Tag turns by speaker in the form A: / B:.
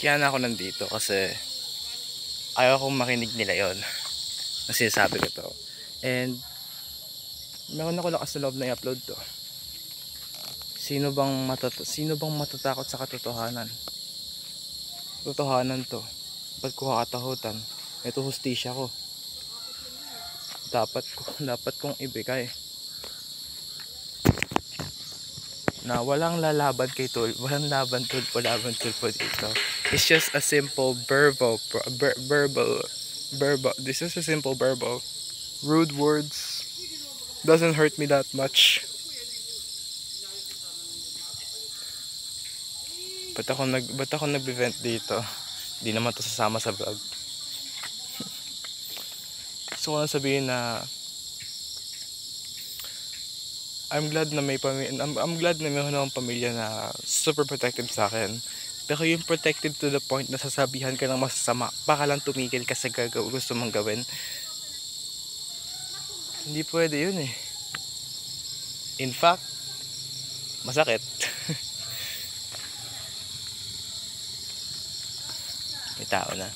A: Kaya na ako nandito kasi ayaw kong makinig nila yon na sinasabi ko to. And meron ako lakas na loob na i-upload to. Sino bang matatakot sa katotohanan? Totohanan to. Ba't ko kakatakutan? Ito hustisya ko. Dapat kong ibigay. Na walang lalaban kay Tulfo, walang laban Tulfo dito. It's just a simple verbal. This is a simple verbal. Rude words doesn't hurt me that much. Ba't ako nag-vent dito? Di naman to sasama sa vlog. Gusto ko lang sabihin na I'm glad na I'm glad na may akong pamilya na super protective sa akin. Pero yung protective to the point na sasabihan ka ng masasama, baka lang tumigil ka sa gusto mong gawin. Hindi pwede yun eh. In fact, masakit. May tao na.